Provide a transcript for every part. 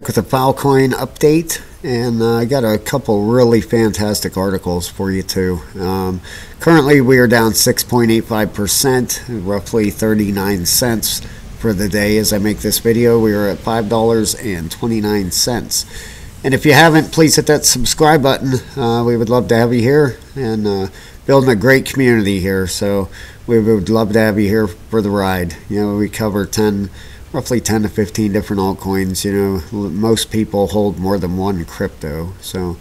With a Filecoin update, and I got a couple really fantastic articles for you too. Currently we are down 6.85%, roughly 39 cents for the day. As I make this video, we are at $5.29. And if you haven't, please hit that subscribe button. We would love to have you here, and building a great community here, so we would love to have you here for the ride. You know, we cover roughly 10 to 15 different altcoins. You know, most people hold more than one crypto, so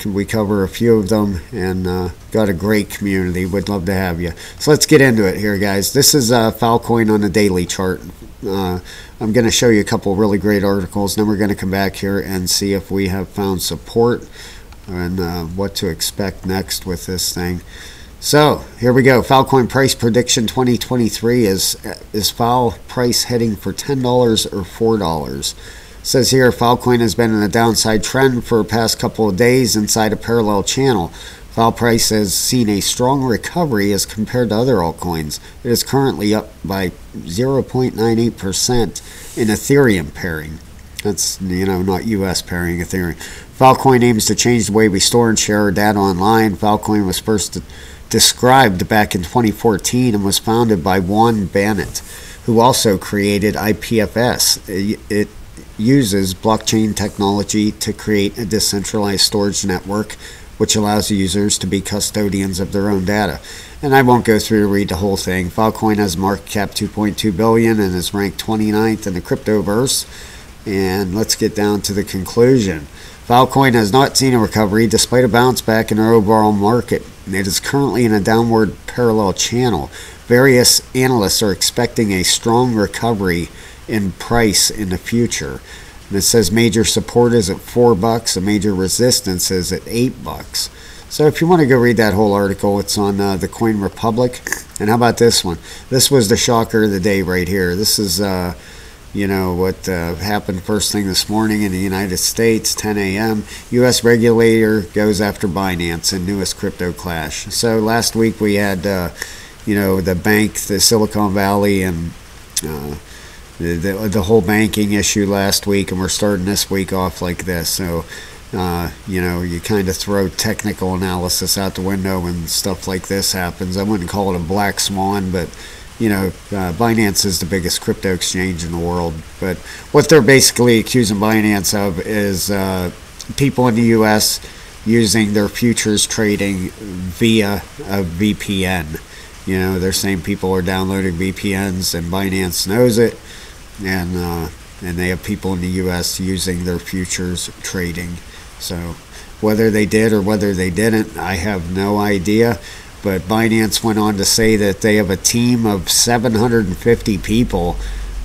we cover a few of them, and got a great community. Would love to have you. So let's get into it here, guys. This is Filecoin on a daily chart. I'm going to show you a couple really great articles, then we're going to come back here and see if we have found support and what to expect next with this thing. So here we go. Filecoin price prediction 2023 is File price heading for $10 or $4. It says here Filecoin has been in a downside trend for the past couple of days inside a parallel channel. File price has seen a strong recovery as compared to other altcoins. It is currently up by 0.98% in Ethereum pairing. That's, you know, not US pairing, Ethereum. Filecoin aims to change the way we store and share our data online. Filecoin was first described back in 2014 and was founded by Juan Bennett, who also created IPFS. It uses blockchain technology to create a decentralized storage network which allows users to be custodians of their own data. And I won't go through to read the whole thing. Filecoin has a market cap $2.2 billion and is ranked 29th in the cryptoverse. And let's get down to the conclusion. Filecoin has not seen a recovery despite a bounce back in our overall market. It is currently in a downward parallel channel. Various analysts are expecting a strong recovery in price in the future. And it says major support is at $4, and major resistance is at $8. So if you want to go read that whole article, it's on the Coin Republic. And how about this one? This was the shocker of the day right here. This is you know what happened first thing this morning in the United States, 10 a.m. U.S. regulator goes after Binance in newest crypto clash. So last week we had, you know, the bank, the Silicon Valley, and the whole banking issue last week, and we're starting this week off like this. So, you know, you kind of throw technical analysis out the window when stuff like this happens. I wouldn't call it a black swan, but you know, Binance is the biggest crypto exchange in the world. But what they're basically accusing Binance of is people in the U.S. using their futures trading via a VPN. You know, they're saying people are downloading VPNs, and Binance knows it, and they have people in the U.S. using their futures trading. So whether they did or whether they didn't, I have no idea. But Binance went on to say that they have a team of 750 people,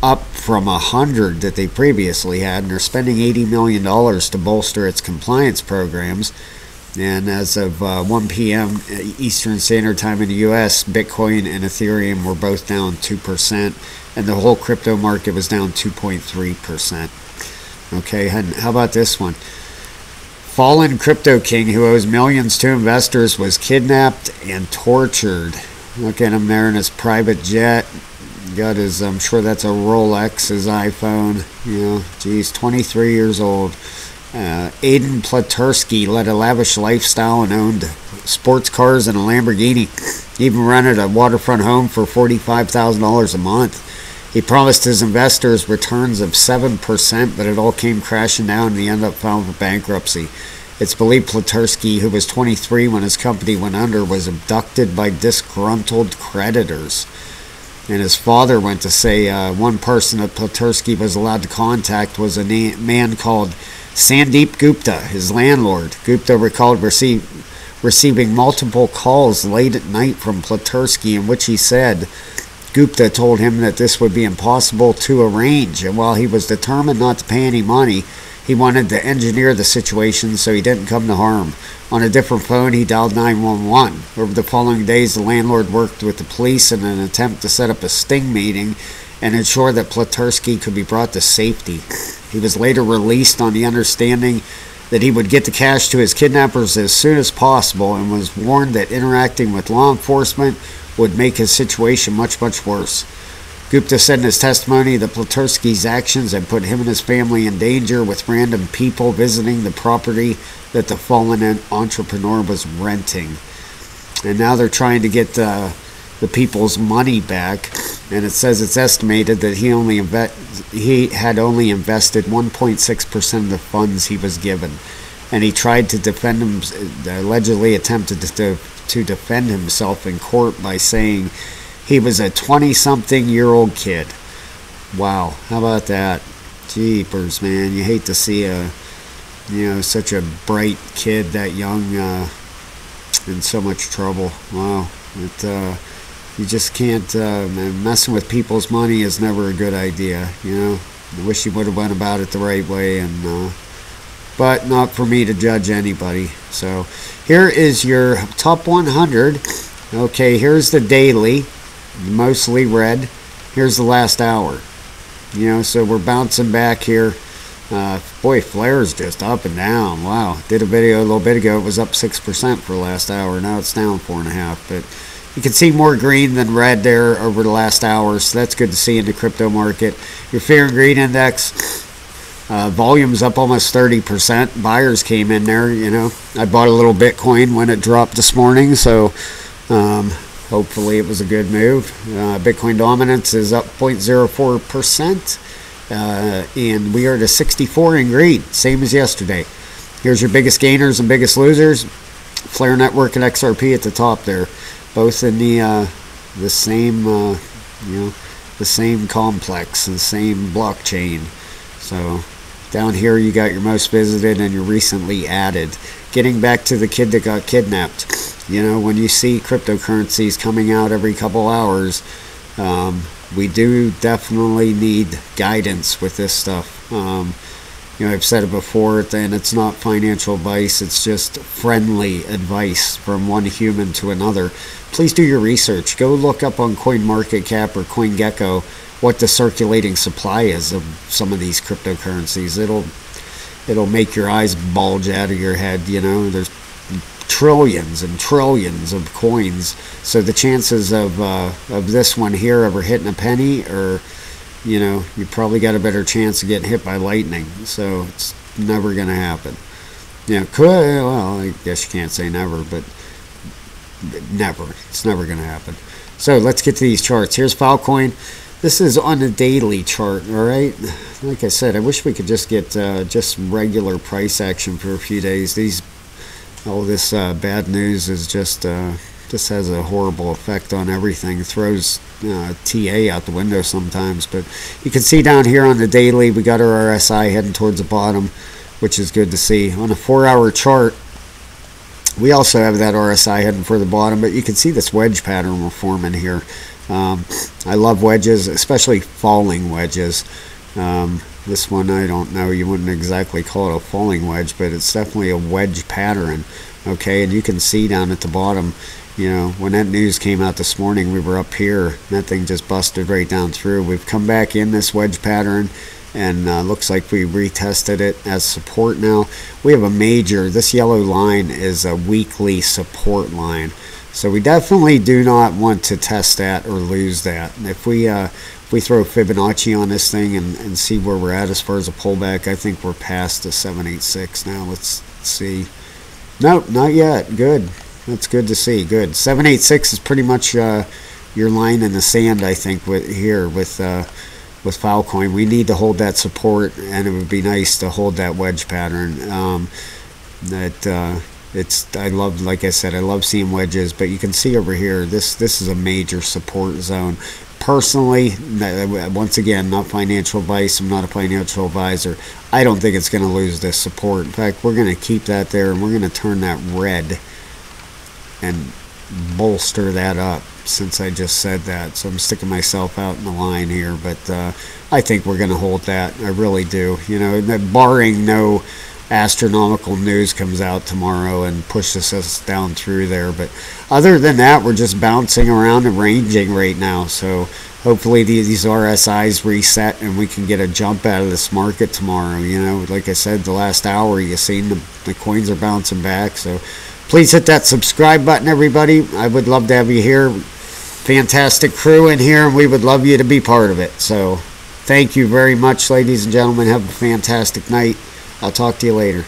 up from 100 that they previously had, and they're spending $80 million to bolster its compliance programs. And as of 1 p.m. Eastern Standard Time in the U.S., Bitcoin and Ethereum were both down 2%, and the whole crypto market was down 2.3%. Okay, and how about this one? Fallen crypto king who owes millions to investors was kidnapped and tortured. Look at him there in his private jet. Got his, I'm sure that's a Rolex, his iPhone. You know, geez, 23 years old. Aiden Platursky led a lavish lifestyle and owned sports cars and a Lamborghini. He even rented a waterfront home for $45,000 a month. He promised his investors returns of 7%, but it all came crashing down, and he ended up filing for bankruptcy. It's believed Platursky, who was 23 when his company went under, was abducted by disgruntled creditors. And his father went to say one person that Platursky was allowed to contact was a man called Sandeep Gupta, his landlord. Gupta recalled receiving multiple calls late at night from Platursky, in which he said Gupta told him that this would be impossible to arrange, and while he was determined not to pay any money, he wanted to engineer the situation so he didn't come to harm. On a different phone, he dialed 911. Over the following days, the landlord worked with the police in an attempt to set up a sting meeting and ensure that Platursky could be brought to safety. He was later released on the understanding that he would get the cash to his kidnappers as soon as possible, and was warned that interacting with law enforcement would make his situation much, much worse. Gupta said in his testimony that Platorsky's actions had put him and his family in danger, with random people visiting the property that the fallen entrepreneur was renting. And now they're trying to get the people's money back. And it says it's estimated that he had only invested 1.6% of the funds he was given. And he tried to defend him, allegedly attempted to defend himself in court by saying he was a 20-something-year-old kid. Wow, how about that? Jeepers, man, you hate to see such a bright kid that young in so much trouble. Wow, you just can't. Messing with people's money is never a good idea. I wish he would have went about it the right way, but not for me to judge anybody. So here is your top 100. Okay, here's the daily, mostly red. Here's the last hour. So we're bouncing back here. Boy, Flare's just up and down. Wow, did a video a little bit ago. It was up 6% for the last hour. Now it's down 4.5%. But you can see more green than red there over the last hour. So that's good to see in the crypto market. Your fear and greed index. Volume's up almost 30%. Buyers came in there. I bought a little Bitcoin when it dropped this morning. So hopefully it was a good move. Bitcoin dominance is up 0.04%. And we are to 64 in greed, same as yesterday. Here's your biggest gainers and biggest losers. Flare Network and XRP at the top there, both in the same the same complex, the same blockchain. So down here you got your most visited and your recently added. Getting back to the kid that got kidnapped. When you see cryptocurrencies coming out every couple hours, we do definitely need guidance with this stuff. I've said it before, and it's not financial advice, it's just friendly advice from one human to another. Please do your research. Go look up on CoinMarketCap or CoinGecko what the circulating supply is of some of these cryptocurrencies. It'll make your eyes bulge out of your head. There's trillions and trillions of coins, so the chances of this one here ever hitting a penny, or you probably got a better chance of getting hit by lightning. So it's never going to happen. Well, I guess you can't say never, but never. It's never going to happen. So let's get to these charts. Here's Filecoin. This is on the daily chart. All right, like I said, I wish we could just get just regular price action for a few days. All this bad news is just has a horrible effect on everything. It throws TA out the window sometimes. But you can see down here on the daily, we got our RSI heading towards the bottom, which is good to see. On a 4-hour chart, we also have that RSI heading for the bottom, but you can see this wedge pattern we're forming here. I love wedges, especially falling wedges. This one, I don't know, you wouldn't exactly call it a falling wedge, but it's definitely a wedge pattern. Okay, and you can see down at the bottom, when that news came out this morning, we were up here, and that thing just busted right down through. We've come back in this wedge pattern, and looks like we retested it as support now. We have a major, this yellow line is a weekly support line. So we definitely do not want to test that or lose that. And if we throw Fibonacci on this thing and see where we're at as far as a pullback, I think we're past the 786 now. Let's see. Nope, not yet. Good. That's good to see. Good. 786 is pretty much your line in the sand, I think, with Filecoin. We need to hold that support, and it would be nice to hold that wedge pattern. I love, like I said, I love seeing wedges, but you can see over here, this is a major support zone. Personally, once again, not financial advice, I'm not a financial advisor, I don't think it's going to lose this support. In fact, we're going to keep that there, and we're going to turn that red and bolster that up, since I just said that. So I'm sticking myself out in the line here, but I think we're going to hold that. I really do. Barring no astronomical news comes out tomorrow and pushes us down through there, but other than that, we're just bouncing around and ranging right now. So hopefully these RSIs reset and we can get a jump out of this market tomorrow. Like I said, the last hour you seen the coins are bouncing back. So please hit that subscribe button, everybody. I would love to have you here. fantastic crew in here, and we would love you to be part of it. So thank you very much, ladies and gentlemen. Have a fantastic night. I'll talk to you later.